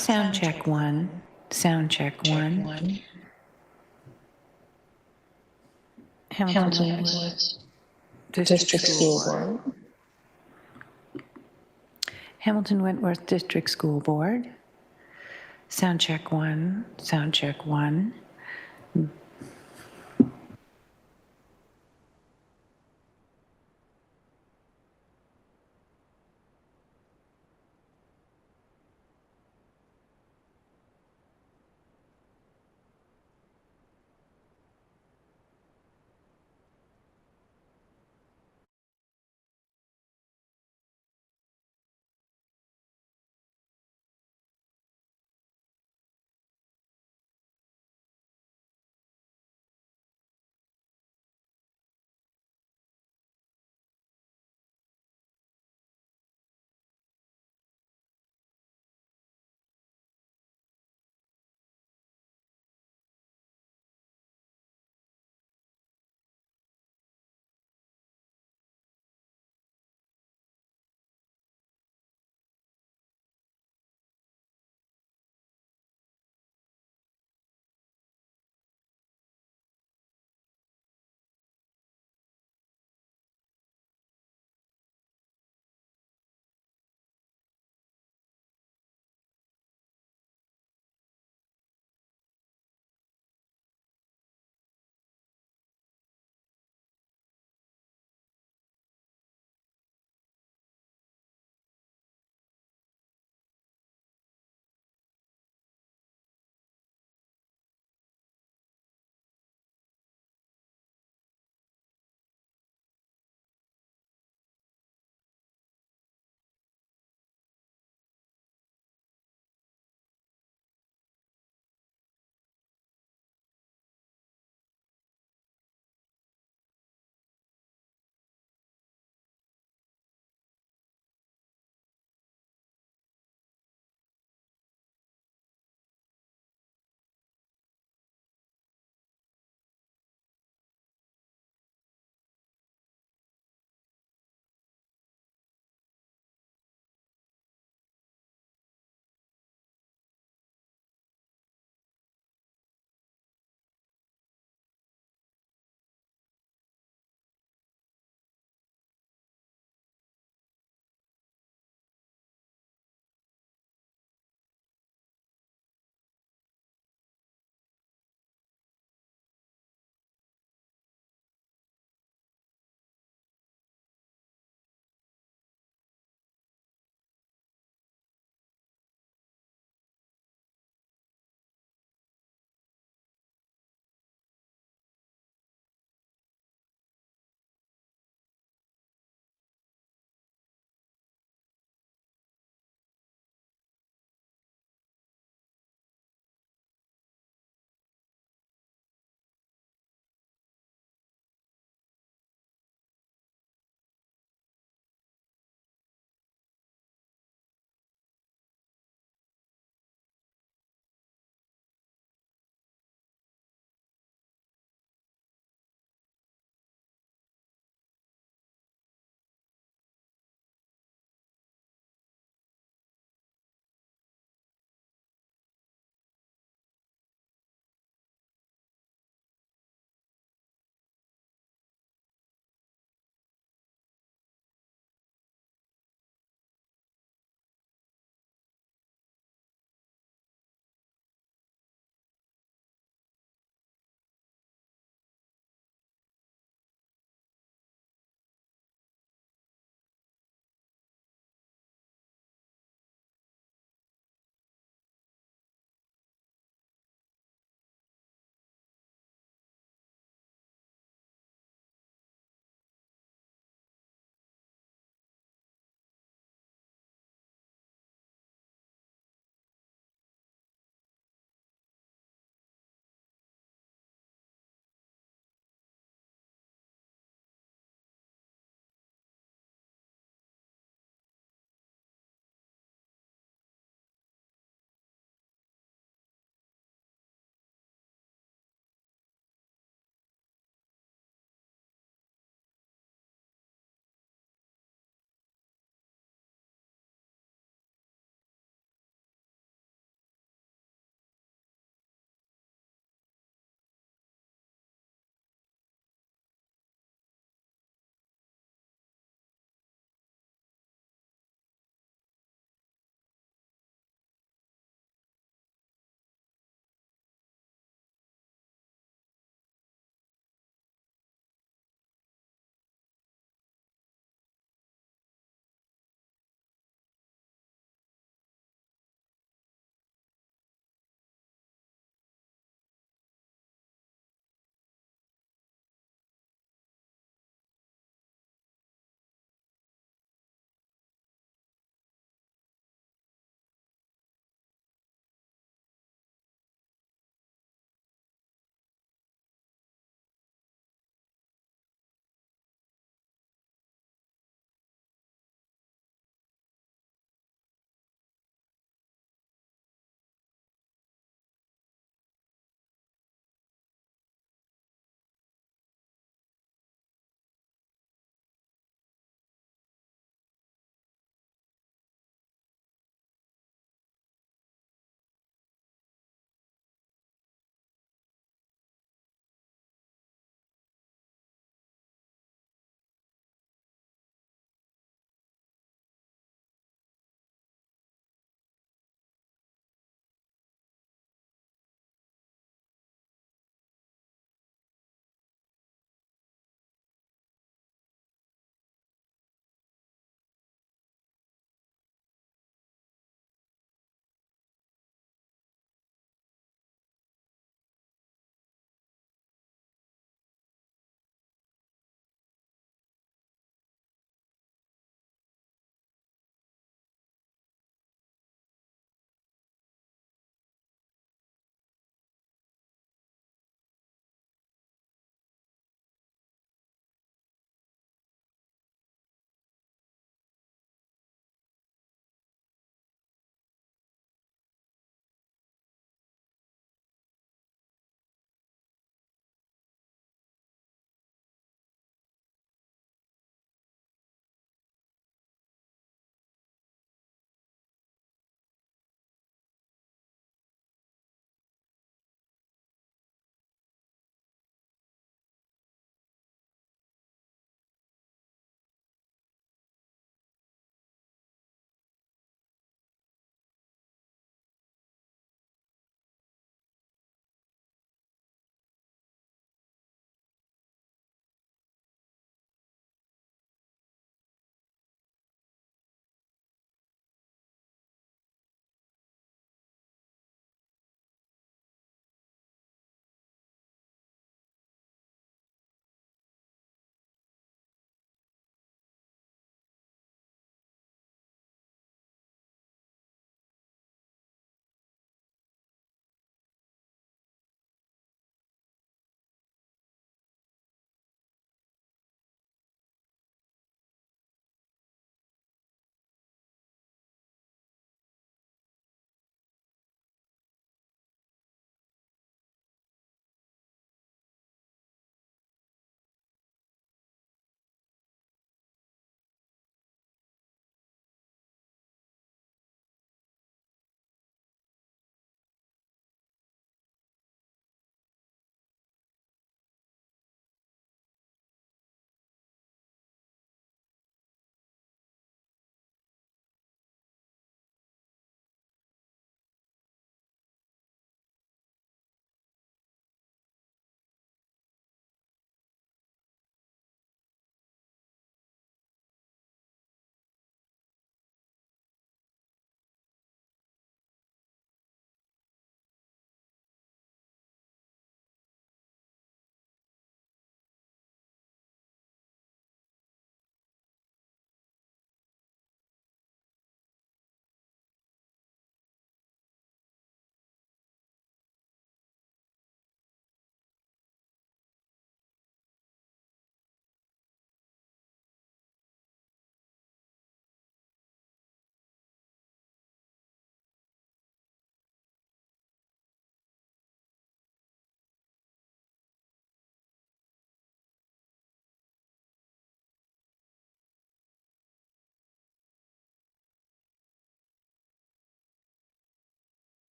Sound check one. Sound check one. Hamilton-Wentworth District School Board. Hamilton-Wentworth District School Board. Sound check one. Sound check one.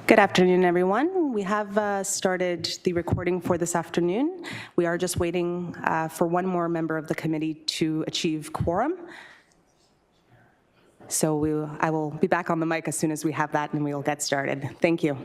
Good afternoon, everyone. We have started the recording for this afternoon. We are just waiting for one more member of the committee to achieve quorum. So I will be back on the mic as soon as we have that, and we will get started. Thank you.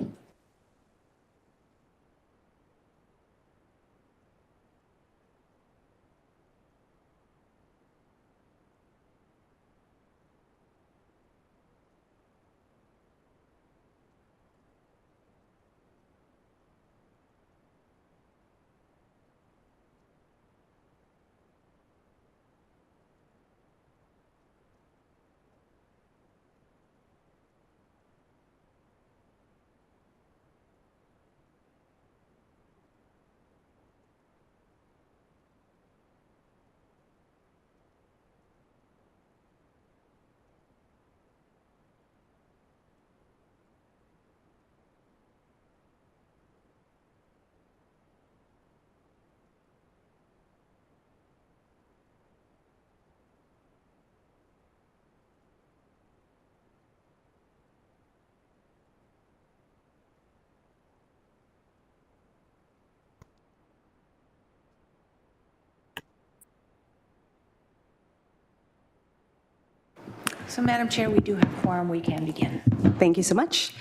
So, Madam Chair, we do have quorum. We can begin. Thank you so much.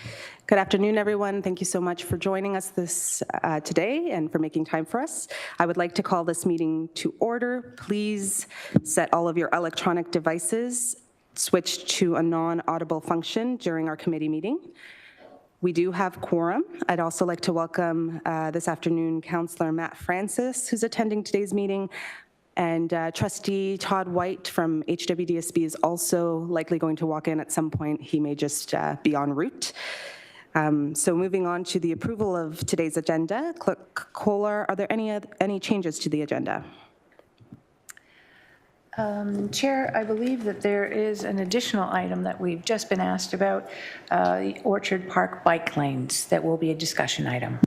Good afternoon, everyone. Thank you so much for joining us today and for making time for us. I would like to call this meeting to order. Please set all of your electronic devices switched to a non-audible function during our committee meeting. We do have quorum. I'd also like to welcome this afternoon Councillor Matt Francis, who's attending today's meeting, and Trustee Todd White from HWDSB is also likely going to walk in at some point. He may just be en route. So moving on to the approval of today's agenda. Clerk Kohler, are there any changes to the agenda? Chair, I believe that there is an additional item that we've just been asked about, the Orchard Park bike lanes. That will be a discussion item.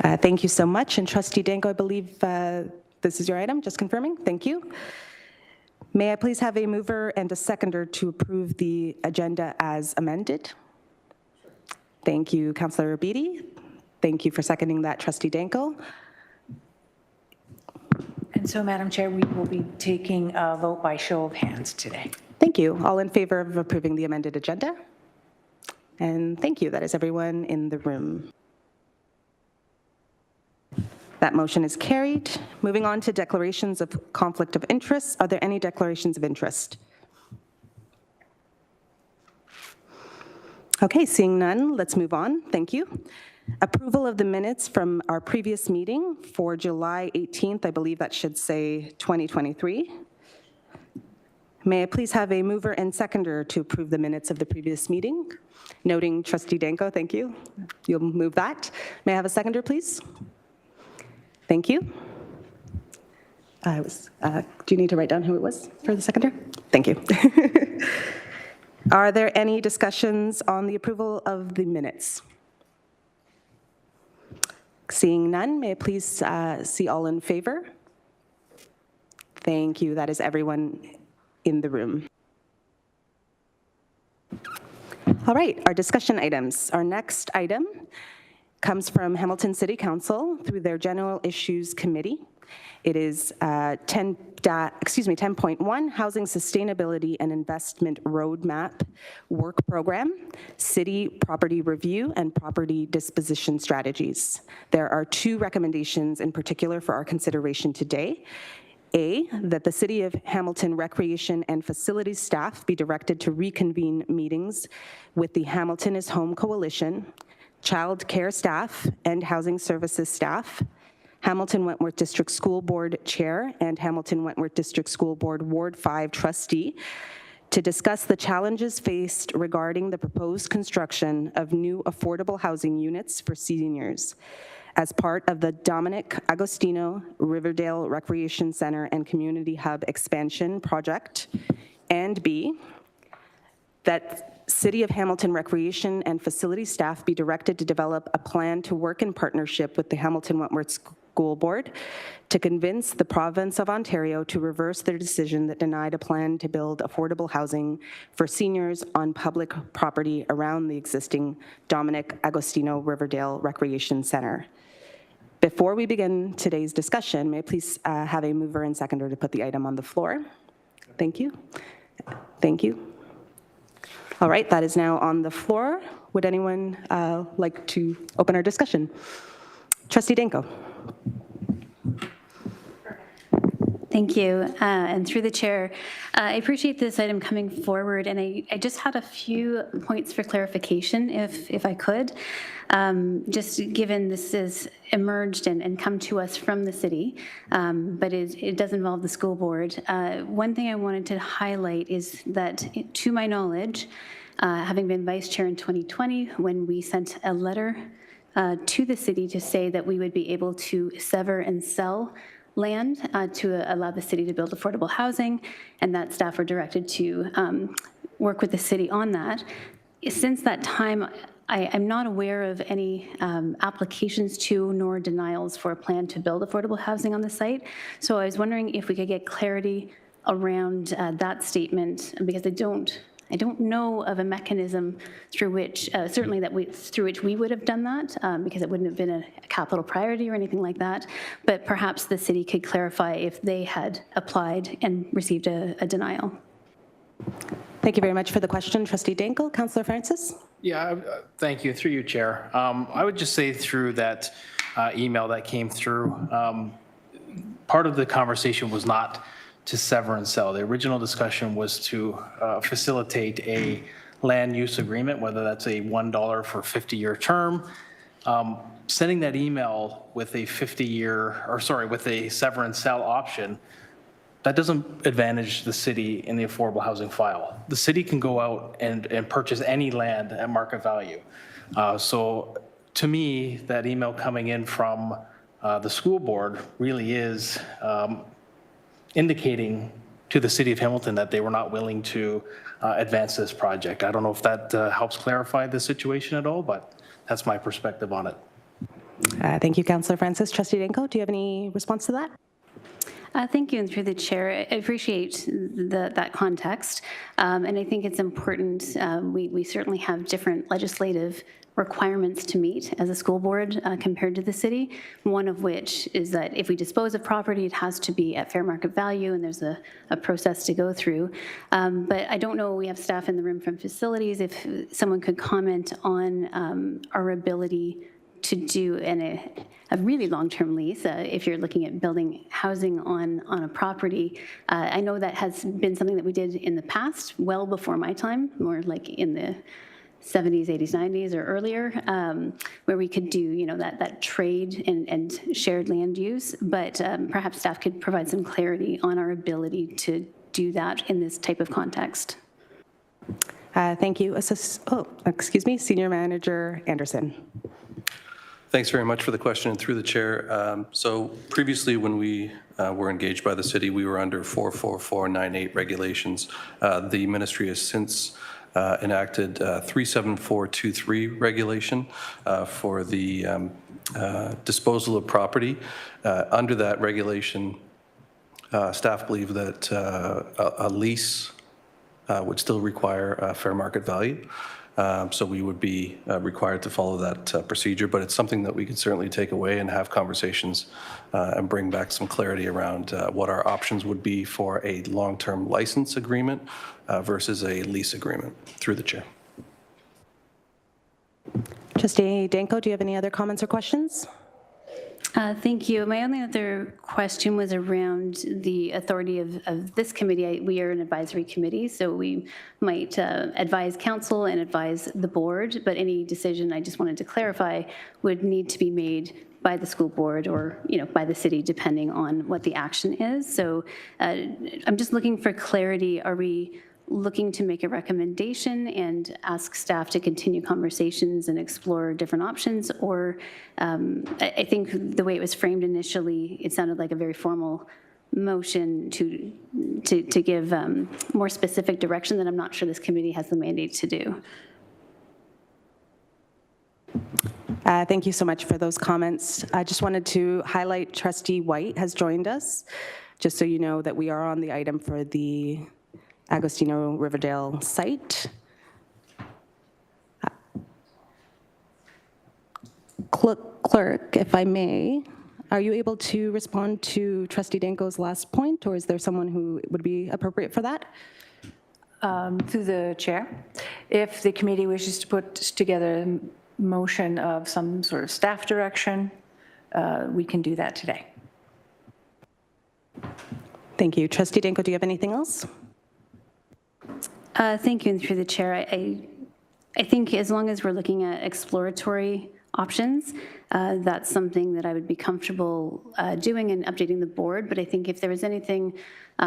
Thank you so much. And Trustee Danko, I believe this is your item, just confirming. Thank you. May I please have a mover and a seconder to approve the agenda as amended? Thank you, Councillor Beatty. Thank you for seconding that, Trustee Danko. And so, Madam Chair, we will be taking a vote by show of hands today. Thank you. All in favor of approving the amended agenda? And thank you. That is everyone in the room. That motion is carried. Moving on to declarations of conflict of interest. Are there any declarations of interest? Okay, seeing none, let's move on. Thank you. Approval of the minutes from our previous meeting for July 18th. I believe that should say 2023. May I please have a mover and seconder to approve the minutes of the previous meeting? Noting Trustee Danko, thank you. You'll move that. May I have a seconder, please? Thank you. Do you need to write down who it was for the seconder? Thank you. Are there any discussions on the approval of the minutes? Seeing none, may I please see all in favor? Thank you. That is everyone in the room. All right, our discussion items. Our next item comes from Hamilton City Council through their General Issues Committee. It is 10.1, Housing Sustainability and Investment Roadmap Work Program, City Property Review and Property Disposition Strategies. There are two recommendations in particular for our consideration today. A, that the City of Hamilton Recreation and Facilities staff be directed to reconvene meetings with the Hamilton is Home Coalition, child care staff and housing services staff, Hamilton-Wentworth District School Board Chair and Hamilton-Wentworth District School Board Ward 5 Trustee to discuss the challenges faced regarding the proposed construction of new affordable housing units for seniors as part of the Dominic Agostino Riverdale Recreation Center and Community Hub expansion project, and B, that City of Hamilton Recreation and Facility staff be directed to develop a plan to work in partnership with the Hamilton-Wentworth School Board to convince the province of Ontario to reverse their decision that denied a plan to build affordable housing for seniors on public property around the existing Dominic Agostino Riverdale Recreation Centre. Before we begin today's discussion, may I please have a mover and seconder to put the item on the floor? Thank you. Thank you. All right, that is now on the floor. Would anyone like to open our discussion? Trustee Danko. Thank you. And through the chair, I appreciate this item coming forward, and I just had a few points for clarification, if I could. Just given this has emerged and come to us from the city, but it does involve the school board. One thing I wanted to highlight is that, to my knowledge, having been vice chair in 2020, when we sent a letter to the city to say that we would be able to sever and sell land to allow the city to build affordable housing, and that staff were directed to work with the city on that. Since that time, I'm not aware of any applications to nor denials for a plan to build affordable housing on the site. So I was wondering if we could get clarity around that statement, because I don't know of a mechanism through which, certainly through which we would have done that, because it wouldn't have been a capital priority or anything like that. But perhaps the city could clarify if they had applied and received a denial. Thank you very much for the question, Trustee Danko. Councillor Francis? Yeah, thank you. Through you, Chair. I would just say through that email that came through, part of the conversation was not to sever and sell. The original discussion was to facilitate a land use agreement, whether that's a $1 for 50-year term. Sending that email with a 50-year, or sorry, with a sever and sell option, that doesn't advantage the city in the affordable housing file. The city can go out and purchase any land at market value. So to me, that email coming in from the school board really is indicating to the city of Hamilton that they were not willing to advance this project. I don't know if that helps clarify the situation at all, but that's my perspective on it. Thank you, Councillor Francis. Trustee Danko, do you have any response to that? Thank you, and through the chair, I appreciate that context, and I think it's important. We certainly have different legislative requirements to meet as a school board compared to the city, one of which is that if we dispose of property, it has to be at fair market value, and there's a process to go through. But I don't know, we have staff in the room from facilities, if someone could comment on our ability to do a really long-term lease, if you're looking at building housing on a property. I know that has been something that we did in the past, well before my time, more like in the 70s, 80s, 90s, or earlier, where we could do, that trade and shared land use. But perhaps staff could provide some clarity on our ability to do that in this type of context. Thank you. Senior Manager Anderson. Thanks very much for the question, and through the chair. So previously, when we were engaged by the city, we were under 44498 regulations. The ministry has since enacted 37423 regulation for the disposal of property. Under that regulation, staff believe that a lease would still require a fair market value. So we would be required to follow that procedure, but it's something that we could certainly take away and have conversations and bring back some clarity around what our options would be for a long-term license agreement versus a lease agreement. Through the chair. Trustee Danko, do you have any other comments or questions? Thank you. My only other question was around the authority of this committee. We are an advisory committee, so we might advise council and advise the board, but any decision, I just wanted to clarify, would need to be made by the school board or by the city, depending on what the action is. So I'm just looking for clarity. Are we looking to make a recommendation and ask staff to continue conversations and explore different options, or I think the way it was framed initially, it sounded like a very formal motion to give more specific direction that I'm not sure this committee has the mandate to do. Thank you so much for those comments. I just wanted to highlight Trustee White has joined us, just so you know that we are on the item for the Agostino Riverdale site. Clerk, if I may, are you able to respond to Trustee Danko's last point, or is there someone who would be appropriate for that? Through the chair, if the committee wishes to put together a motion of some sort of staff direction, we can do that today. Thank you. Trustee Danko, do you have anything else? Thank you, and through the chair, I think as long as we're looking at exploratory options, that's something that I would be comfortable doing and updating the board. But I think if there was anything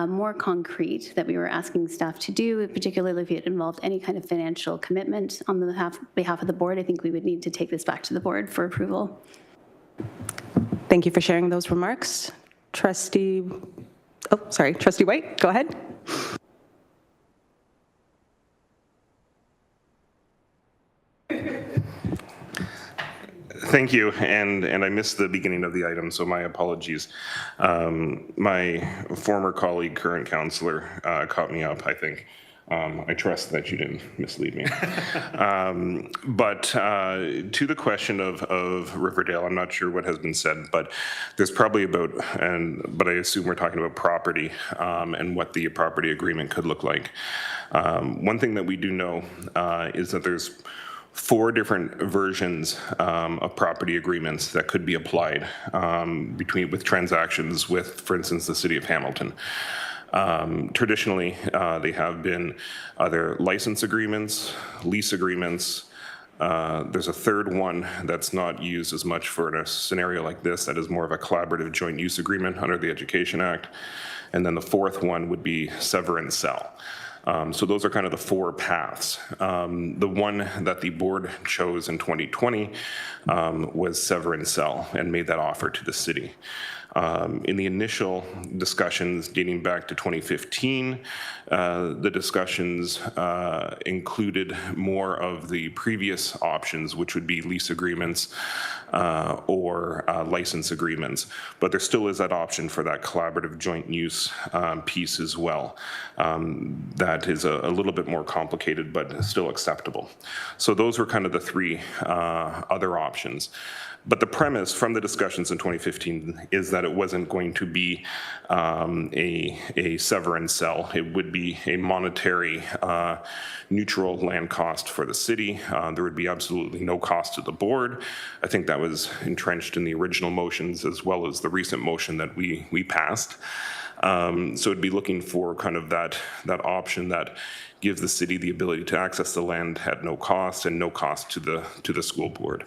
more concrete that we were asking staff to do, particularly if it involved any kind of financial commitment on the behalf of the board, I think we would need to take this back to the board for approval. Thank you for sharing those remarks. Trustee White, go ahead. Thank you, and I missed the beginning of the item, so my apologies. My former colleague, current counselor, caught me up, I think. I trust that you didn't mislead me. But to the question of Riverdale, I'm not sure what has been said, but there's probably but I assume we're talking about property and what the property agreement could look like. One thing that we do know is that there's 4 different versions of property agreements that could be applied with transactions with, for instance, the city of Hamilton. Traditionally, they have been either license agreements, lease agreements. There's a third one that's not used as much for a scenario like this, that is more of a collaborative joint use agreement under the Education Act. And then the fourth one would be sever and sell. So those are kind of the 4 paths. The one that the board chose in 2020 was sever and sell and made that offer to the city. In the initial discussions dating back to 2015, the discussions included more of the previous options, which would be lease agreements or license agreements. But there still is that option for that collaborative joint use piece as well. That is a little bit more complicated, but still acceptable. So those were kind of the 3 other options. But the premise from the discussions in 2015 is that it wasn't going to be a sever and sell. It would be a monetary neutral land cost for the city. There would be absolutely no cost to the board. I think that was entrenched in the original motions as well as the recent motion that we passed. So it'd be looking for kind of that option that gives the city the ability to access the land at no cost and no cost to the school board.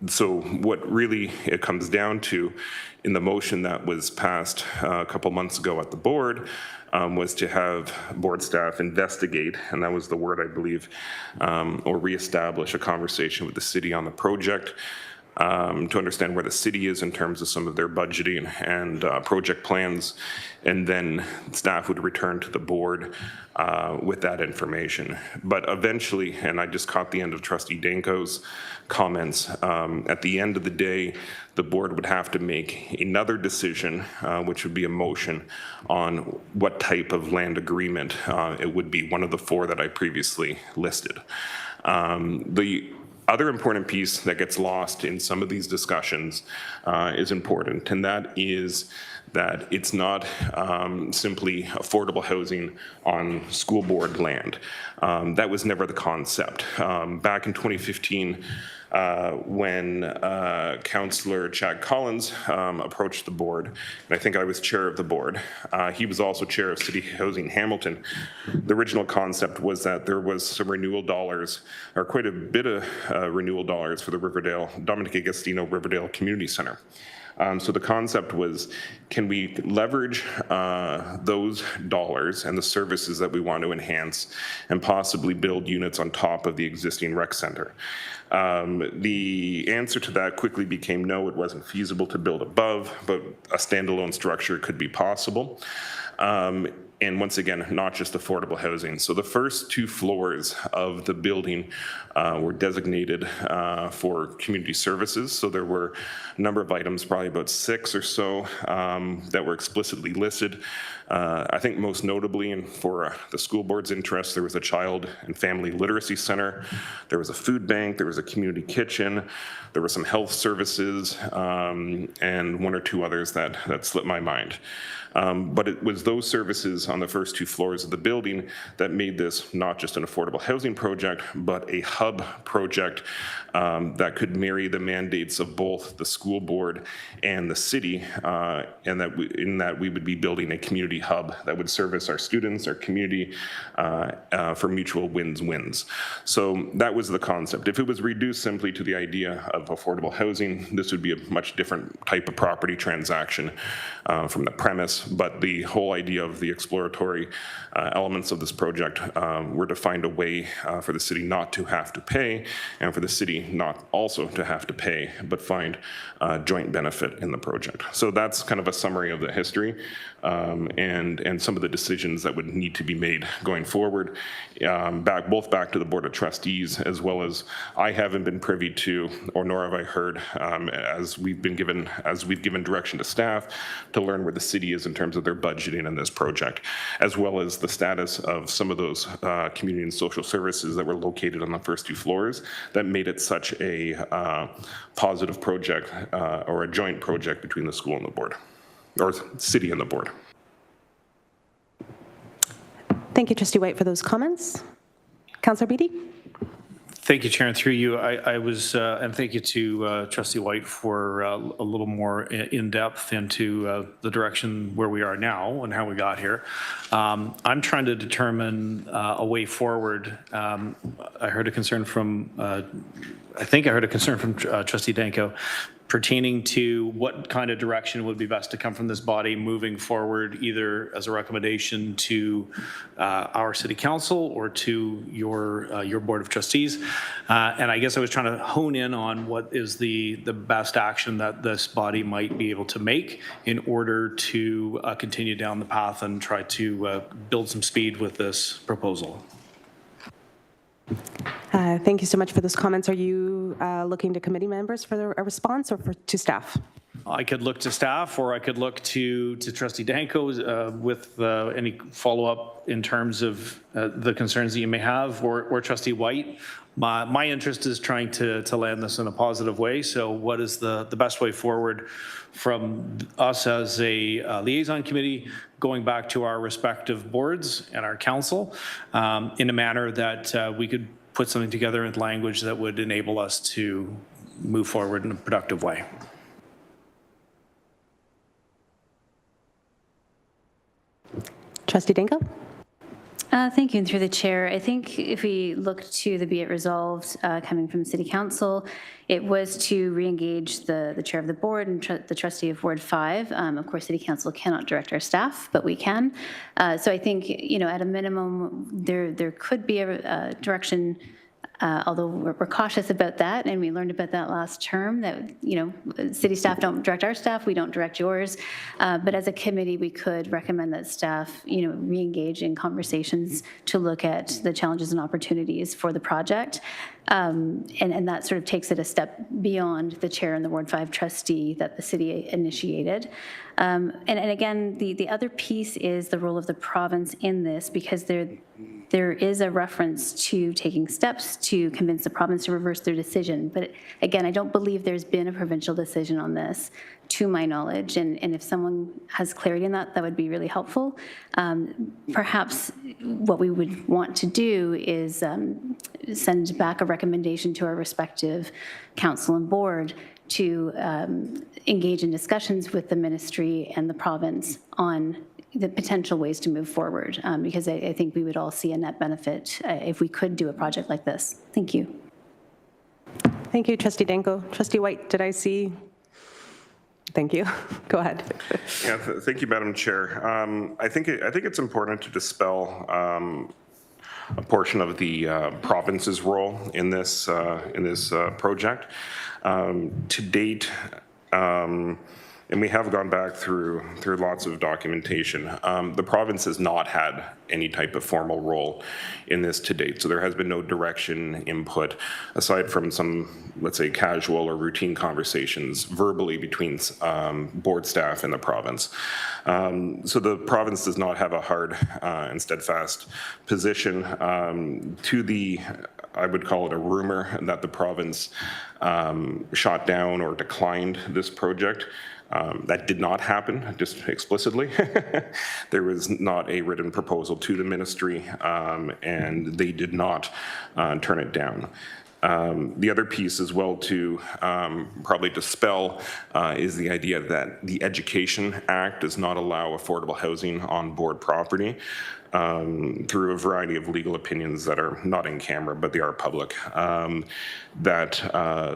So what really it comes down to in the motion that was passed a couple months ago at the board was to have board staff investigate, and that was the word I believe, or reestablish a conversation with the city on the project to understand where the city is in terms of some of their budgeting and project plans, and then staff would return to the board with that information. But eventually, and I just caught the end of Trustee Danko's comments, at the end of the day, the board would have to make another decision, which would be a motion on what type of land agreement it would be, one of the 4 that I previously listed. The other important piece that gets lost in some of these discussions is important, and that is that it's not simply affordable housing on school board land. That was never the concept. Back in 2015, when Councillor Chad Collins approached the board, and I think I was chair of the board, he was also chair of City Housing Hamilton. The original concept was that there was some renewal dollars, or quite a bit of renewal dollars for the Dominic Agostino Riverdale Community Center. So the concept was, can we leverage those dollars and the services that we want to enhance and possibly build units on top of the existing rec center? The answer to that quickly became no, it wasn't feasible to build above, but a standalone structure could be possible. and once again, not just affordable housing. So the first 2 floors of the building were designated for community services. So there were a number of items, probably about 6 or so, that were explicitly listed. I think most notably, and for the school board's interest, there was a child and family literacy center, there was a food bank, there was a community kitchen, there were some health services, and 1 or 2 others that slipped my mind. But it was those services on the first 2 floors of the building that made this not just an affordable housing project, but a hub project that could marry the mandates of both the school board and the city, and that we would be building a community hub that would service our students, our community, for mutual wins-wins. So that was the concept. If it was reduced simply to the idea of affordable housing, this would be a much different type of property transaction from the premise. But the whole idea of the exploratory elements of this project were to find a way for the city not to have to pay, and for the city not also to have to pay, but find joint benefit in the project. So that's kind of a summary of the history and some of the decisions that would need to be made going forward, both back to the Board of Trustees, as well as I haven't been privy to, or nor have I heard, as we've given direction to staff to learn where the city is in terms of their budgeting in this project, as well as the status of some of those community and social services that were located on the first 2 floors that made it such a positive project or a joint project between the school and the board, or city and the board. Thank you, Trustee White, for those comments. Councillor Beattie? Thank you, Chair, and through you, I was, and thank you to Trustee White for a little more in-depth into the direction where we are now and how we got here. I'm trying to determine a way forward. I heard a concern from, Trustee Danko pertaining to what kind of direction would be best to come from this body moving forward, either as a recommendation to our city council or to your board of trustees. And I guess I was trying to hone in on what is the best action that this body might be able to make in order to continue down the path and try to build some speed with this proposal. Thank you so much for those comments. Are you looking to committee members for a response or to staff? I could look to staff, or I could look to Trustee Danko with any follow-up in terms of the concerns that you may have, or Trustee White. My interest is trying to land this in a positive way. So what is the best way forward from us as a liaison committee going back to our respective boards and our council in a manner that we could put something together in language that would enable us to move forward in a productive way. Trustee Danko? Thank you, and through the chair, I think if we look to the be it resolved coming from City Council, it was to re-engage the chair of the board and the trustee of Ward 5. Of course, City Council cannot direct our staff, but we can. So I think, at a minimum, there could be a direction, although we're cautious about that, and we learned about that last term, that, city staff don't direct our staff, we don't direct yours. But as a committee, we could recommend that staff, re-engage in conversations to look at the challenges and opportunities for the project. And that sort of takes it a step beyond the chair and the Ward 5 trustee that the city initiated. And again, the other piece is the role of the province in this, because there is a reference to taking steps to convince the province to reverse their decision. But again, I don't believe there's been a provincial decision on this, to my knowledge. And if someone has clarity on that, that would be really helpful. Perhaps what we would want to do is send back a recommendation to our respective council and board to engage in discussions with the ministry and the province on the potential ways to move forward, because I think we would all see a net benefit if we could do a project like this. Thank you. Thank you, Trustee Danko. Trustee White, did I see? Thank you. Go ahead. Yeah, thank you, Madam Chair. I think it's important to dispel a portion of the province's role in this project. To date, and we have gone back through lots of documentation. The province has not had any type of formal role in this to date, so there has been no direction input aside from some, let's say, casual or routine conversations verbally between board staff and the province. So the province does not have a hard and steadfast position to the, I would call it a rumor that the province shot down or declined this project. That did not happen, just explicitly. There was not a written proposal to the ministry, and they did not turn it down. The other piece as well to probably dispel is the idea that the Education Act does not allow affordable housing on board property. Through a variety of legal opinions that are not in camera, but they are public, that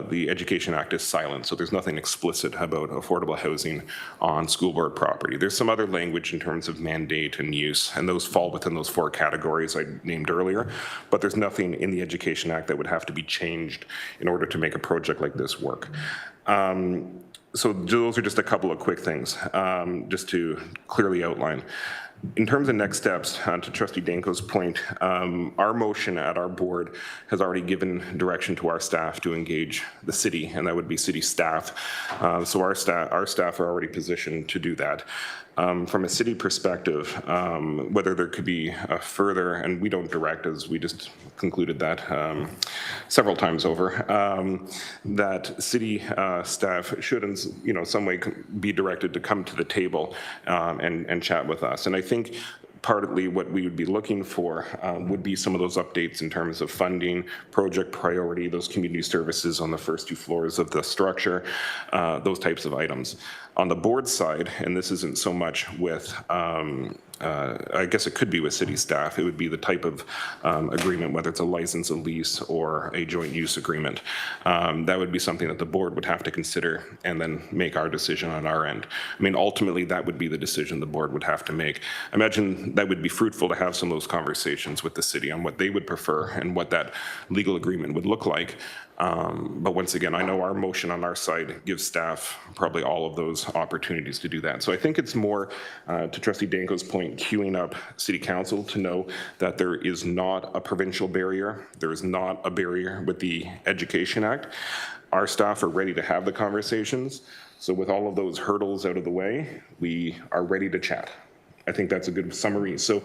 the Education Act is silent, so there's nothing explicit about affordable housing on school board property. There's some other language in terms of mandate and use, and those fall within those 4 categories I named earlier, but there's nothing in the Education Act that would have to be changed in order to make a project like this work. So those are just a couple of quick things, just to clearly outline. In terms of next steps, to Trustee Danko's point, our motion at our board has already given direction to our staff to engage the city, and that would be city staff. So our staff are already positioned to do that. From a city perspective, whether there could be a further, and we don't direct, as we just concluded that several times over, that city staff should in some way be directed to come to the table and chat with us. And I think partly what we would be looking for would be some of those updates in terms of funding, project priority, those community services on the first 2 floors of the structure, those types of items. On the board side, and this isn't so much with, I guess it could be with city staff, it would be the type of agreement, whether it's a license, a lease, or a joint use agreement. That would be something that the board would have to consider and then make our decision on our end. I mean, ultimately, that would be the decision the board would have to make. I imagine that would be fruitful to have some of those conversations with the city on what they would prefer and what that legal agreement would look like. But once again, I know our motion on our side gives staff probably all of those opportunities to do that. So I think it's more, to Trustee Danko's point, queuing up City Council to know that there is not a provincial barrier. There is not a barrier with the Education Act. Our staff are ready to have the conversations. So with all of those hurdles out of the way, we are ready to chat. I think that's a good summary. So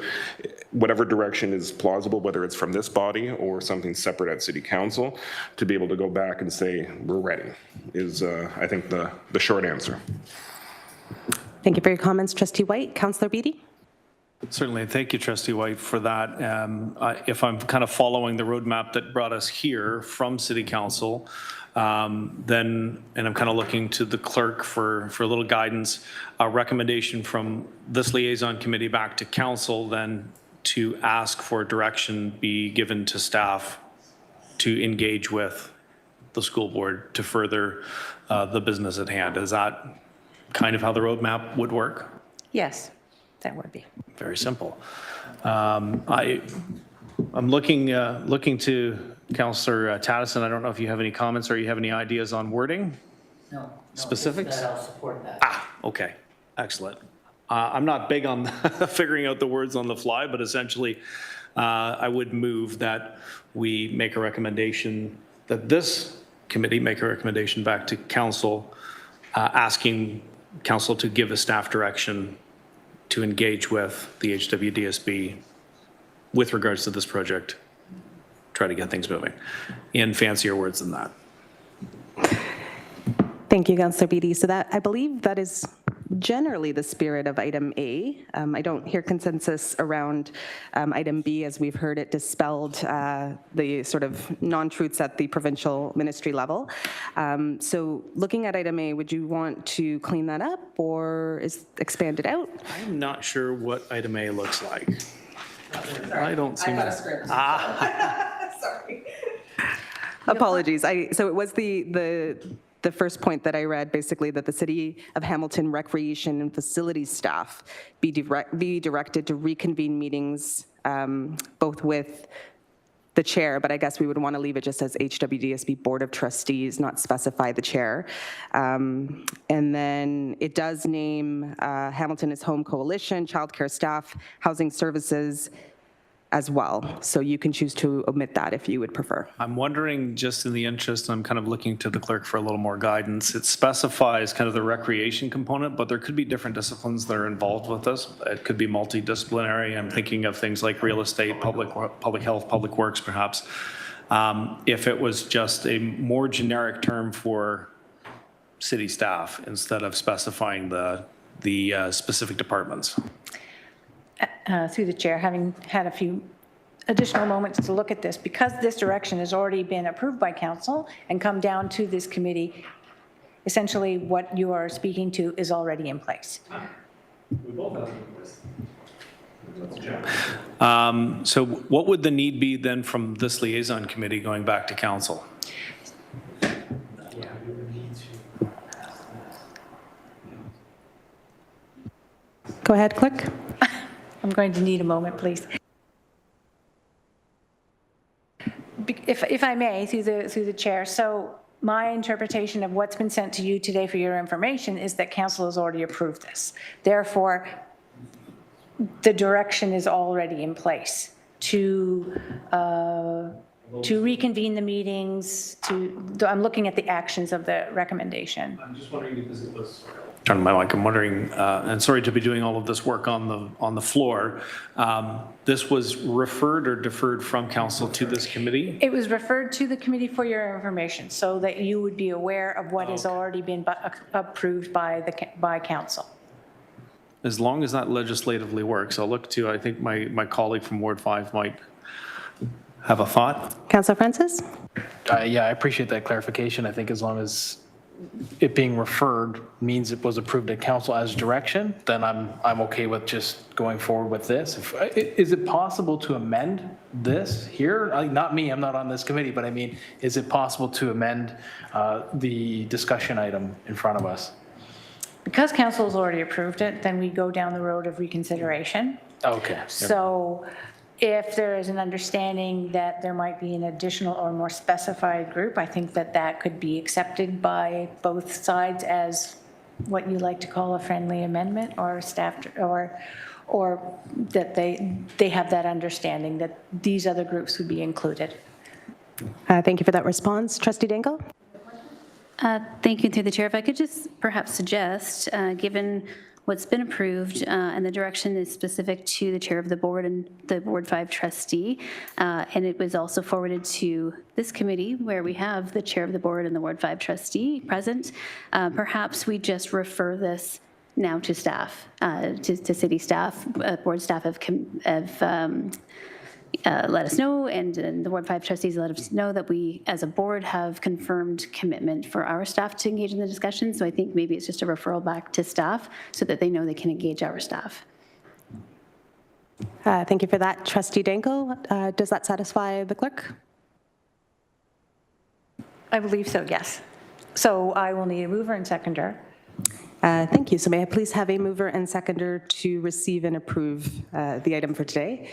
whatever direction is plausible, whether it's from this body or something separate at City Council, to be able to go back and say, we're ready, is I think the short answer. Thank you for your comments, Trustee White. Councillor Beattie? Certainly. Thank you, Trustee White, for that. If I'm kind of following the roadmap that brought us here from City Council, then, and I'm kind of looking to the clerk for a little guidance, a recommendation from this liaison committee back to council, then to ask for direction be given to staff to engage with the school board to further the business at hand. Is that kind of how the roadmap would work? Yes, that would be. Very simple. I'm looking to Councillor Tattison. I don't know if you have any comments or you have any ideas on wording? No. Specifics? I'll support that. Okay, excellent. I'm not big on figuring out the words on the fly, but essentially I would move that we make a recommendation, that this committee make a recommendation back to council, asking council to give a staff direction to engage with the HWDSB with regards to this project, try to get things moving, in fancier words than that. Thank you, Councillor Beattie. So that, I believe that is generally the spirit of item A. I don't hear consensus around item B, as we've heard it dispelled the sort of non-truths at the provincial ministry level. So looking at item A, would you want to clean that up or expand it out? I'm not sure what item A looks like. I don't see that. Sorry. Apologies. So it was the first point that I read, basically, that the City of Hamilton Recreation and Facilities staff be directed to reconvene meetings both with the chair, but I guess we would want to leave it just as HWDSB Board of Trustees, not specify the chair. And then it does name Hamilton is Home Coalition, childcare staff, housing services as well. So you can choose to omit that if you would prefer. I'm wondering, just in the interest, I'm kind of looking to the clerk for a little more guidance. It specifies kind of the recreation component, but there could be different disciplines that are involved with this. It could be multidisciplinary. I'm thinking of things like real estate, public health, public works, perhaps. If it was just a more generic term for city staff instead of specifying the specific departments. Through the chair, having had a few additional moments to look at this, because this direction has already been approved by council and come down to this committee, essentially what you are speaking to is already in place. So what would the need be then from this liaison committee going back to council? Go ahead, clerk. I'm going to need a moment, please. If I may, through the chair, so my interpretation of what's been sent to you today for your information is that council has already approved this. Therefore, the direction is already in place to reconvene the meetings, I'm looking at the actions of the recommendation. I'm just wondering because it was. Turn my mic. I'm wondering, and sorry to be doing all of this work on the floor. This was referred or deferred from council to this committee? It was referred to the committee for your information so that you would be aware of what has already been approved by council. As long as that legislatively works, I'll look to, I think my colleague from Ward 5 might have a thought. Councillor Francis? Yeah, I appreciate that clarification. I think as long as it being referred means it was approved at council as direction, then I'm okay with just going forward with this. Is it possible to amend this here? Not me, I'm not on this committee, but I mean, is it possible to amend the discussion item in front of us? Because council has already approved it, then we go down the road of reconsideration. Okay. So if there is an understanding that there might be an additional or more specified group, I think that could be accepted by both sides as what you like to call a friendly amendment, or staff, or that they have that understanding that these other groups would be included. Thank you for that response. Trustee Danko? Thank you, through the chair. If I could just perhaps suggest, given what's been approved and the direction is specific to the chair of the board and the Ward 5 trustee, and it was also forwarded to this committee where we have the chair of the board and the Ward 5 trustee present, perhaps we just refer this now to staff, to city staff, board staff have let us know, and the Ward 5 trustees let us know that we, as a board, have confirmed commitment for our staff to engage in the discussion. So I think maybe it's just a referral back to staff so that they know they can engage our staff. Thank you for that. Trustee Danko, does that satisfy the clerk? I believe so, yes. So I will need a mover and seconder. Thank you. So may I please have a mover and seconder to receive and approve the item for today?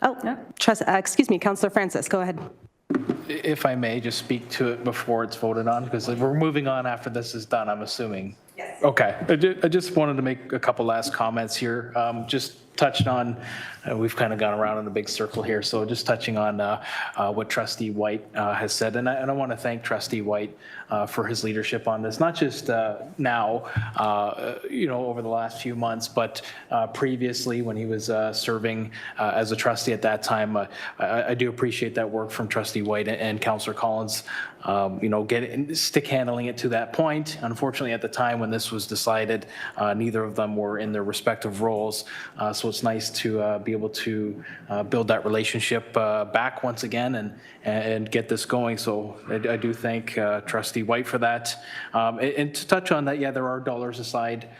Oh, no. Excuse me, Councillor Francis, go ahead. If I may just speak to it before it's voted on, because we're moving on after this is done, I'm assuming. Yes. Okay. I just wanted to make a couple last comments here. Just touched on, we've kind of gone around in a big circle here, so just touching on what Trustee White has said. And I want to thank Trustee White for his leadership on this, not just now, over the last few months, but previously when he was serving as a trustee at that time. I do appreciate that work from Trustee White and Councillor Collins, stick handling it to that point. Unfortunately, at the time when this was decided, neither of them were in their respective roles. So it's nice to be able to build that relationship back once again and get this going. So I do thank Trustee White for that. And to touch on that, yeah, there are dollars aside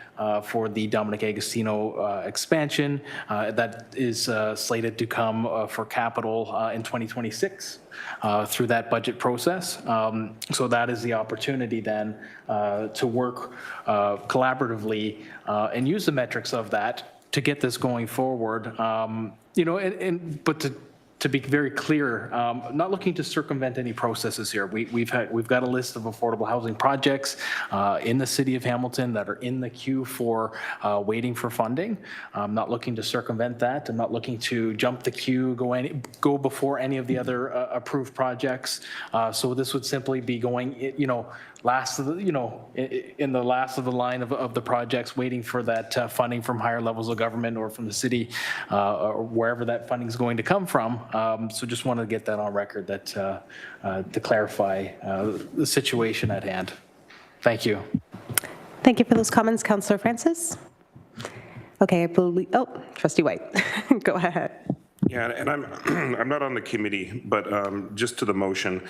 for the Dominic Agostino expansion that is slated to come for capital in 2026 through that budget process. So that is the opportunity then to work collaboratively and use the metrics of that to get this going forward. But to be very clear, not looking to circumvent any processes here. We've got a list of affordable housing projects in the city of Hamilton that are in the queue for waiting for funding. I'm not looking to circumvent that. I'm not looking to jump the queue, go before any of the other approved projects. So this would simply be going, last of the, in the last of the line of the projects, waiting for that funding from higher levels of government or from the city or wherever that funding is going to come from. So just wanted to get that on record that to clarify the situation at hand. Thank you. Thank you for those comments, Councillor Francis. Okay, I believe, Trustee White, go ahead. Yeah, and I'm not on the committee, but just to the motion,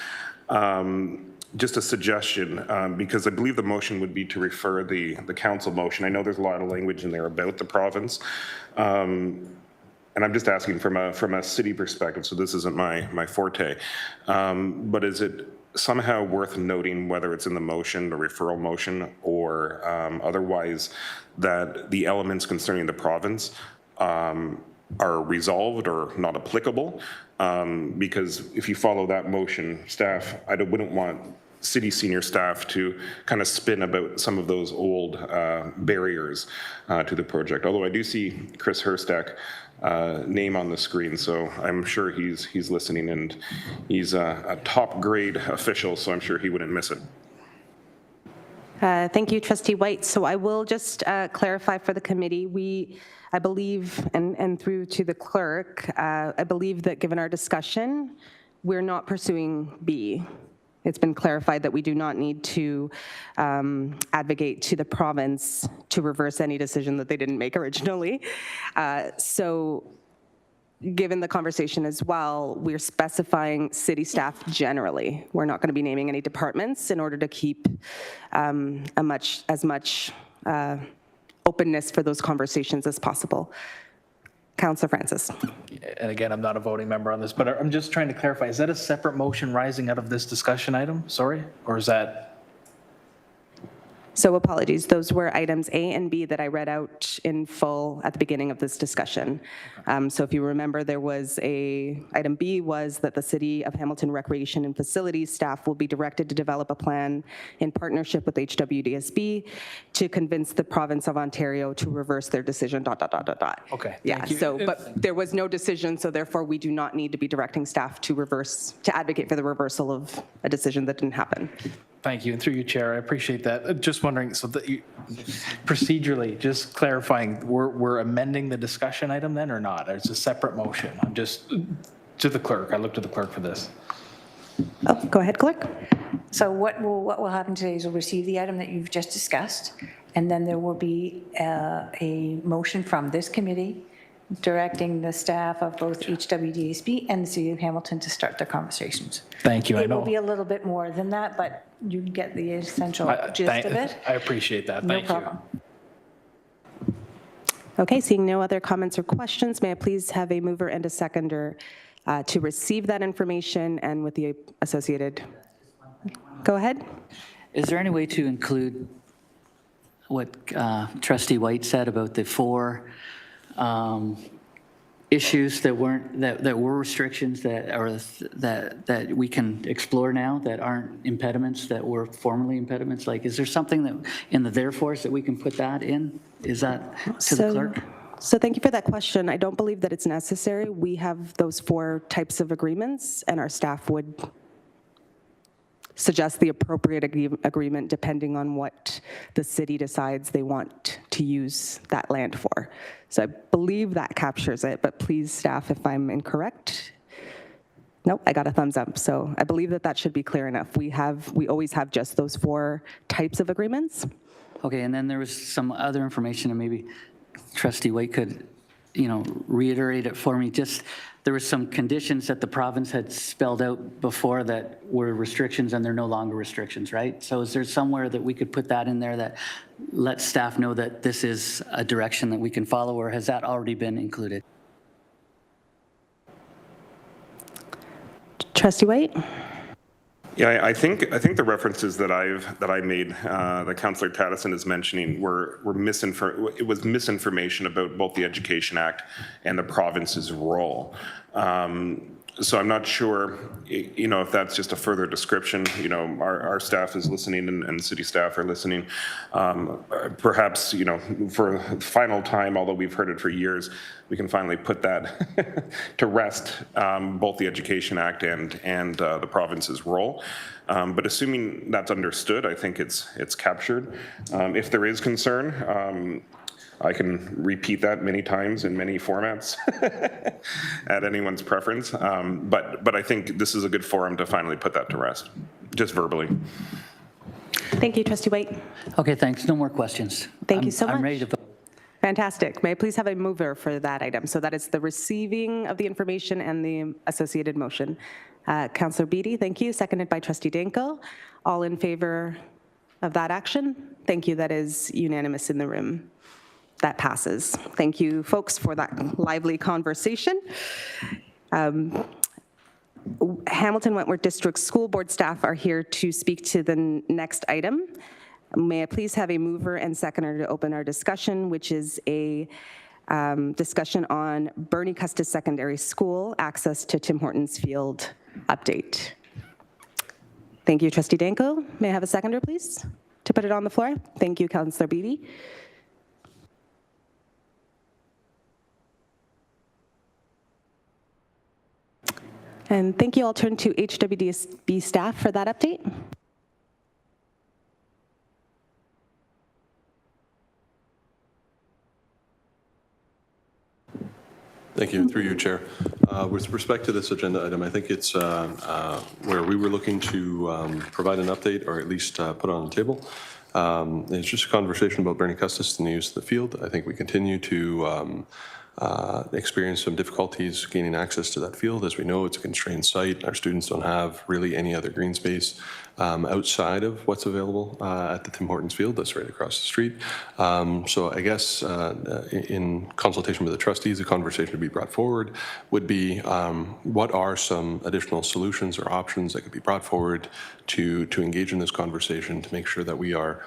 just a suggestion, because I believe the motion would be to refer the council motion. I know there's a lot of language in there about the province, and I'm just asking from a city perspective, so this isn't my forte, but is it somehow worth noting, whether it's in the motion, the referral motion, or otherwise, that the elements concerning the province are resolved or not applicable? Because if you follow that motion, staff, I wouldn't want city senior staff to kind of spin about some of those old barriers to the project. Although I do see Chris Herstack name on the screen, so I'm sure he's listening, and he's a top grade official, so I'm sure he wouldn't miss it. Thank you, Trustee White. So I will just clarify for the committee. I believe, and through to the clerk, I believe that given our discussion, we're not pursuing B. It's been clarified that we do not need to advocate to the province to reverse any decision that they didn't make originally. So given the conversation as well, we're specifying city staff generally. We're not going to be naming any departments in order to keep as much openness for those conversations as possible. Councillor Francis. And again, I'm not a voting member on this, but I'm just trying to clarify, is that a separate motion rising out of this discussion item? Sorry, or is that? So apologies, those were items A and B that I read out in full at the beginning of this discussion. So if you remember, there was item B was that the City of Hamilton Recreation and Facilities staff will be directed to develop a plan in partnership with HWDSB to convince the province of Ontario to reverse their decision, ... Okay, Yeah, thank you. so, but there was no decision, so therefore we do not need to be directing staff to advocate for the reversal of a decision that didn't happen. Thank you, and through you, Chair, I appreciate that. Just wondering, so that procedurally, just clarifying, we're amending the discussion item then or not? It's a separate motion. I'm just, to the clerk, I look to the clerk for this. Oh, go ahead, clerk. So what will happen today is we'll receive the item that you've just discussed, and then there will be a motion from this committee directing the staff of both HWDSB and the City of Hamilton to start their conversations. Thank you. I It will know. be a little bit more than that, but you get the essential gist of it. I appreciate that. Thank you. No problem. Okay, seeing no other comments or questions, may I please have a mover and a seconder to receive that information and with the associated. Go ahead. Is there any way to include what Trustee White said about the 4 issues that were restrictions that we can explore now that aren't impediments that were formerly impediments? Like, is there something that in the therefores that we can put that in? Is that to the clerk? So thank you for that question. I don't believe that it's necessary. We have those 4 types of agreements, and our staff would suggest the appropriate agreement depending on what the city decides they want to use that land for. So I believe that captures it, but please, staff, if I'm incorrect. Nope, I got a thumbs up. So I believe that should be clear enough. We always have just those 4 types of agreements. Okay, and then there was some other information, and maybe Trustee White could, reiterate it for me. Just there were some conditions that the province had spelled out before that were restrictions, and they're no longer restrictions, right? So is there somewhere that we could put that in there that lets staff know that this is a direction that we can follow, or has that already been included? Trustee White? Yeah, I think the references that I made, that Councillor Pattison is mentioning, it was misinformation about both the Education Act and the province's role. So I'm not sure, if that's just a further description. Our staff is listening and city staff are listening. Perhaps, for the final time, although we've heard it for years, we can finally put that to rest, both the Education Act and the province's role. But assuming that's understood, I think it's captured. If there is concern, I can repeat that many times in many formats at anyone's preference. But I think this is a good forum to finally put that to rest, just verbally. Thank you, Trustee White. Okay, thanks. No more questions. Thank you so much. I'm ready to vote. Fantastic. May I please have a mover for that item? So that is the receiving of the information and the associated motion. Councillor Beattie, thank you. Seconded by Trustee Danko. All in favor of that action? Thank you. That is unanimous in the room. That passes. Thank you, folks, for that lively conversation. Hamilton-Wentworth District School Board staff are here to speak to the next item. May I please have a mover and seconder to open our discussion, which is a discussion on Bernie Custis Secondary School access to Tim Hortons Field update. Thank you, Trustee Danko. May I have a seconder, please, to put it on the floor? Thank you, Councillor Beattie. And thank you. I'll turn to HWDSB staff for that update. Thank you. Through you, Chair. With respect to this agenda item, I think it's where we were looking to provide an update or at least put on the table. It's just a conversation about Bernie Custis and the use of the field. I think we continue to experience some difficulties gaining access to that field. As we know, it's a constrained site. Our students don't have really any other green space outside of what's available at the Tim Hortons field that's right across the street. So I guess in consultation with the trustees, a conversation to be brought forward would be what are some additional solutions or options that could be brought forward to engage in this conversation to make sure that we are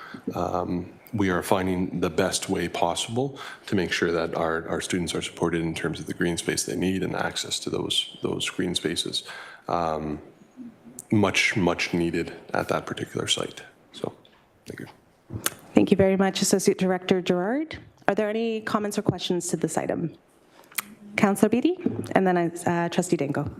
finding the best way possible to make sure that our students are supported in terms of the green space they need and access to those green spaces. Much needed at that particular site. So, thank you. Thank you very much, Associate Director Gerard. Are there any comments or questions to this item? Councillor Beattie, and then Trustee Danko.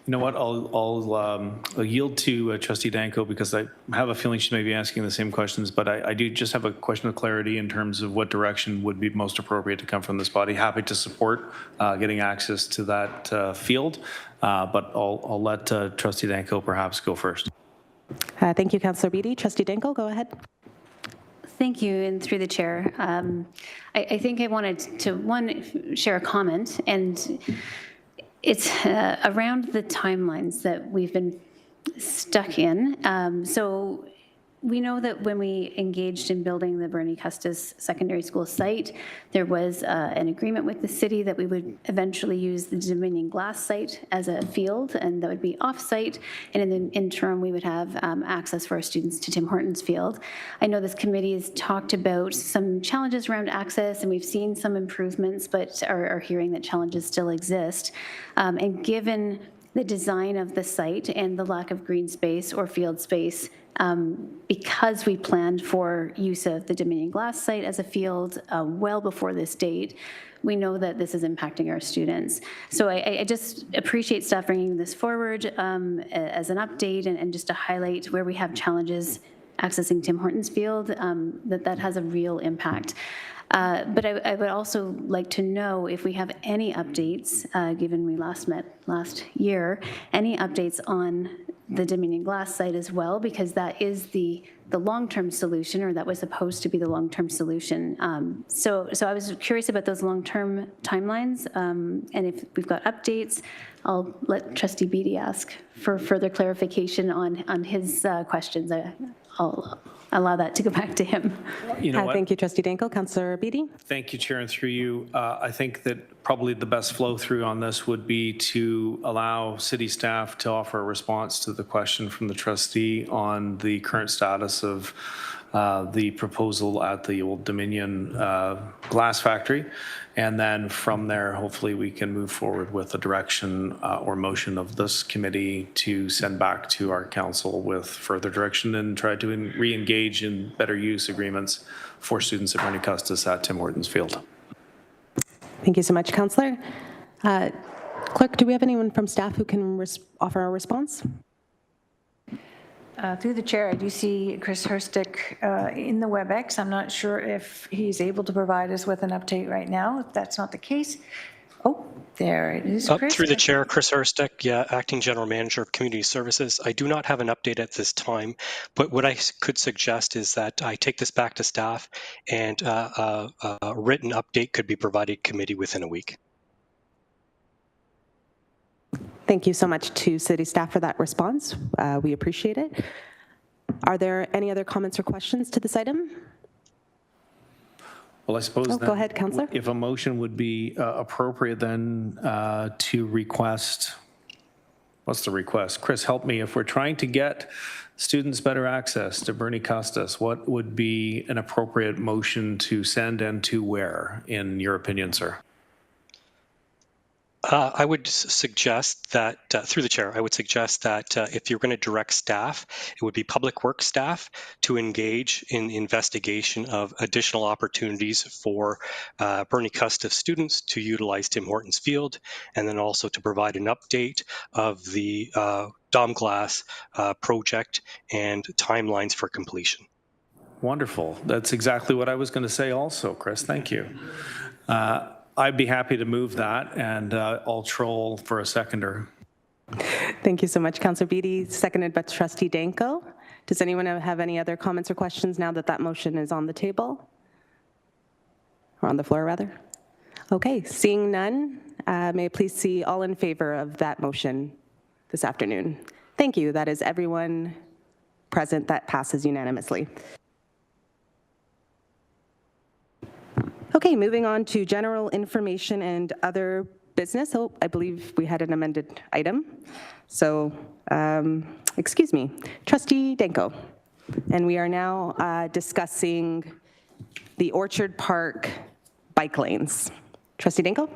You know what, I'll yield to Trustee Danko because I have a feeling she may be asking the same questions, but I do just have a question of clarity in terms of what direction would be most appropriate to come from this body. Happy to support getting access to that field, but I'll let Trustee Danko perhaps go first. Thank you, Councillor Beattie. Trustee Danko, go ahead. Thank you, and through the chair. I think I wanted to, share a comment, and it's around the timelines that we've been stuck in. So we know that when we engaged in building the Bernie Custis Secondary School site, there was an agreement with the city that we would eventually use the Dominion Glass site as a field, and that would be off-site, and in the interim, we would have access for our students to Tim Hortons Field. I know this committee has talked about some challenges around access, and we've seen some improvements, but are hearing that challenges still exist. And given the design of the site and the lack of green space or field space, because we planned for use of the Dominion Glass site as a field well before this date, we know that this is impacting our students. So I just appreciate staff bringing this forward as an update and just to highlight where we have challenges accessing Tim Hortons Field, that has a real impact. But I would also like to know if we have any updates, given we last met last year, any updates on the Dominion Glass site as well, because that is the long-term solution, or that was supposed to be the long-term solution. So I was curious about those long-term timelines, and if we've got updates, I'll let Trustee Beattie ask for further clarification on his questions. I'll allow that to go back to him. You know what? Thank you, Trustee Danko. Councillor Beattie. Thank you, Chair, and through you. I think that probably the best flow through on this would be to allow city staff to offer a response to the question from the trustee on the current status of the proposal at the Old Dominion glass factory. And then from there, hopefully we can move forward with the direction or motion of this committee to send back to our council with further direction and try to re-engage in better use agreements for students at Bernie Custis at Tim Hortons Field. Thank you so much, Councillor. Clerk, do we have anyone from staff who can offer a response? Through the chair, I do see Chris Herstick in the WebEx. I'm not sure if he's able to provide us with an update right now. If that's not the case, oh, there it is, Chris. Through the chair, Chris Herstick, Acting General Manager of Community Services. I do not have an update at this time, but what I could suggest is that I take this back to staff and a written update could be provided committee within a week. Thank you so much to city staff for that response. We appreciate it. Are there any other comments or questions to this item? Well, I suppose go ahead, Councillor. If a motion would be appropriate then to request, what's the request? Chris, help me. If we're trying to get students better access to Bernie Custis, what would be an appropriate motion to send and to where, in your opinion, sir? I would suggest that, through the chair, I would suggest that if you're going to direct staff, it would be public works staff to engage in the investigation of additional opportunities for Bernie Custis students to utilize Tim Hortons Field, and then also to provide an update of the Dom Glass project and timelines for completion. Wonderful. That's exactly what I was going to say also, Chris. Thank you. I'd be happy to move that, and I'll troll for a seconder. Thank you so much, Councillor Beattie, seconded by Trustee Danko. Does anyone have any other comments or questions now that that motion is on the table? Or on the floor, rather? Okay, seeing none, may I please see all in favor of that motion this afternoon? Thank you. That is everyone present. That passes unanimously. Okay, moving on to general information and other business. Oh, I believe we had an amended item. So, excuse me, Trustee Danko. And we are now discussing the Orchard Park bike lanes. Trustee Danko?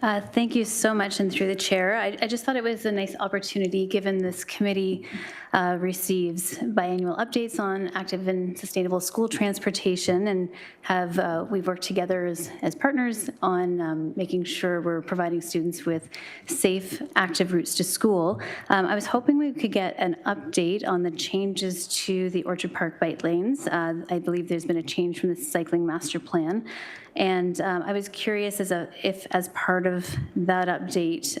Thank you so much, and through the chair, I just thought it was a nice opportunity, given this committee receives biannual updates on active and sustainable school transportation, and we've worked together as partners on making sure we're providing students with safe, active routes to school. I was hoping we could get an update on the changes to the Orchard Park bike lanes. I believe there's been a change from the cycling master plan. And I was curious if as part of that update,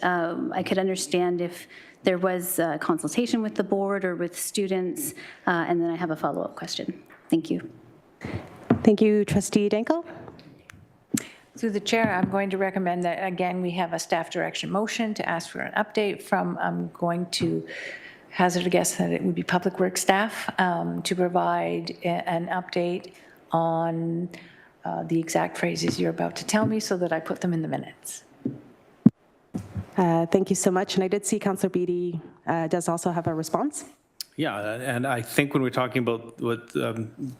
I could understand if there was a consultation with the board or with students, and then I have a follow-up question. Thank you. Thank you, Trustee Danko. Through the chair, I'm going to recommend that, again, we have a staff direction motion to ask for an update from, I'm going to hazard a guess that it would be public works staff to provide an update on the exact phrases you're about to tell me so that I put them in the minutes. Thank you so much. And I did see Councillor Beattie does also have a response. Yeah, and I think when we're talking about what,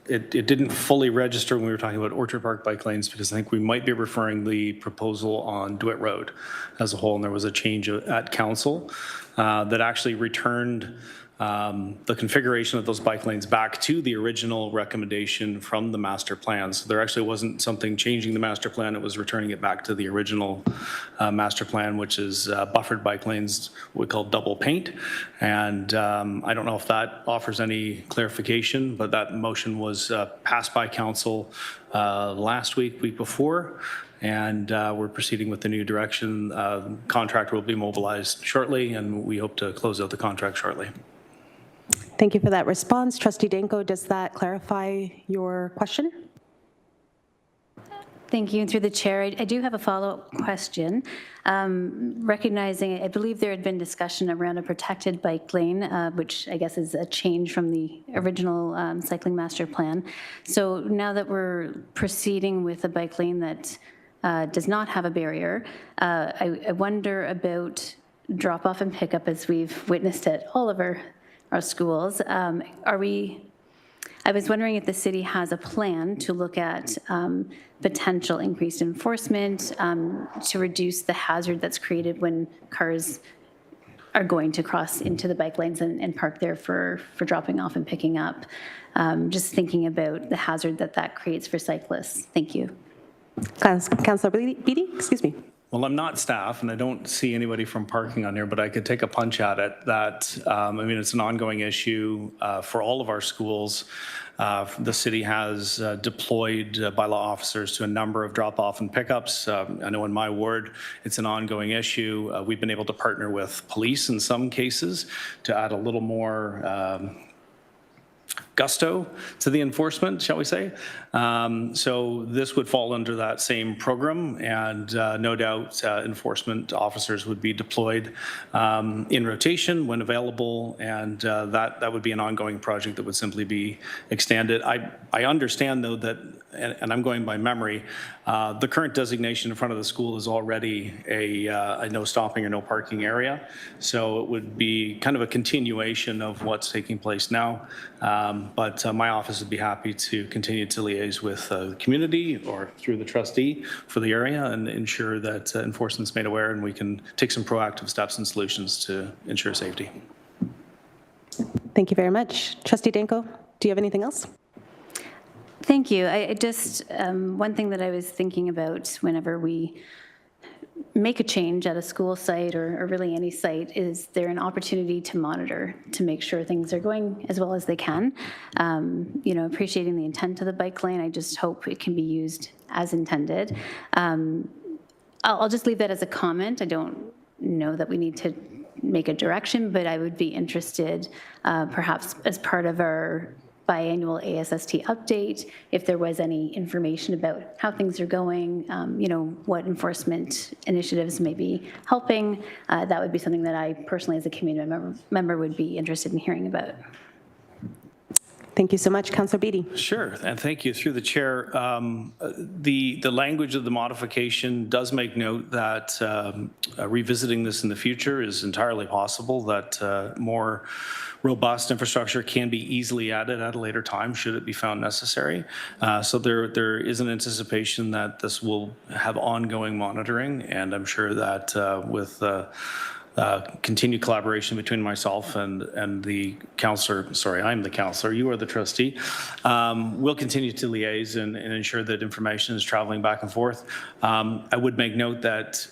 it didn't fully register when we were talking about Orchard Park bike lanes, because I think we might be referring the proposal on DeWitt Road as a whole, and there was a change at council that actually returned the configuration of those bike lanes back to the original recommendation from the master plan. So there actually wasn't something changing the master plan, it was returning it back to the original master plan, which is buffered bike lanes we call double paint. And I don't know if that offers any clarification, but that motion was passed by council last week before, and we're proceeding with the new direction. Contractor will be mobilized shortly, and we hope to close out the contract shortly. Thank you for that response. Trustee Danko, does that clarify your question? Thank you. And through the chair, I do have a follow-up question. Recognizing, I believe there had been discussion around a protected bike lane, which I guess is a change from the original cycling master plan. So now that we're proceeding with a bike lane that does not have a barrier, I wonder about drop-off and pickup, as we've witnessed at all of our schools. I was wondering if the city has a plan to look at potential increased enforcement to reduce the hazard that's created when cars are going to cross into the bike lanes and park there for dropping off and picking up. Just thinking about the hazard that creates for cyclists. Thank you. Councillor Beatty, excuse me. Well, I'm not staff, and I don't see anybody from parking on here, but I could take a punch at it that, I mean, it's an ongoing issue for all of our schools. The city has deployed bylaw officers to a number of drop-off and pickups. I know in my ward, it's an ongoing issue. We've been able to partner with police in some cases to add a little more gusto to the enforcement, shall we say. So this would fall under that same program, and no doubt enforcement officers would be deployed in rotation when available, and that would be an ongoing project that would simply be extended. I understand, though, that, and I'm going by memory, the current designation in front of the school is already a no stopping or no parking area, so it would be kind of a continuation of what's taking place now. But my office would be happy to continue to liaise with the community or through the trustee for the area and ensure that enforcement's made aware and we can take some proactive steps and solutions to ensure safety. Thank you very much. Trustee Danko, do you have anything else? Thank you. I just, one thing that I was thinking about whenever we make a change at a school site or really any site, is there an opportunity to monitor to make sure things are going as well as they can? You know, appreciating the intent of the bike lane, I just hope it can be used as intended. I'll just leave that as a comment. I don't know that we need to make a direction, but I would be interested perhaps as part of our biannual ASST update, if there was any information about how things are going, you know, what enforcement initiatives may be helping, that would be something that I personally as a community member would be interested in hearing about. Thank you so much. Councillor Beatty. Sure, and thank you. Through the chair, the language of the modification does make note that revisiting this in the future is entirely possible, that more robust infrastructure can be easily added at a later time should it be found necessary. So there is an anticipation that this will have ongoing monitoring, and I'm sure that with continued collaboration between myself and the councillor, sorry, I'm the councillor, you are the trustee, we'll continue to liaise and ensure that information is traveling back and forth. I would make note that,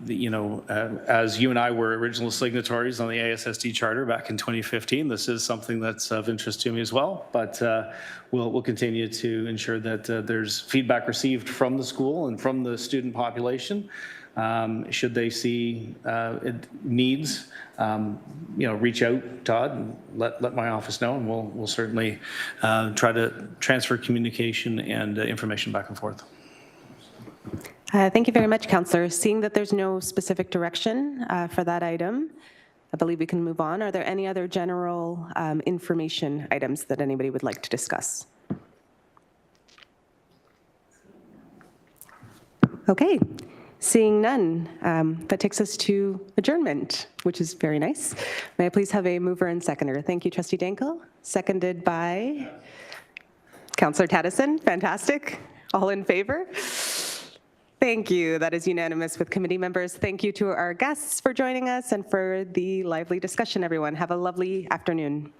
you know, as you and I were original signatories on the ASST charter back in 2015, this is something that's of interest to me as well, but we'll continue to ensure that there's feedback received from the school and from the student population. Should they see needs, you know, reach out, Todd, and let my office know, and we'll certainly try to transfer communication and information back and forth. Thank you very much, Councillor. Seeing that there's no specific direction for that item, I believe we can move on. Are there any other general information items that anybody would like to discuss? Okay. Seeing none, that takes us to adjournment, which is very nice. May I please have a mover and seconder? Thank you, Trustee Danko. Seconded by Councillor Taddison. Fantastic. All in favor? Thank you. That is unanimous with committee members. Thank you to our guests for joining us and for the lively discussion, everyone. Have a lovely afternoon.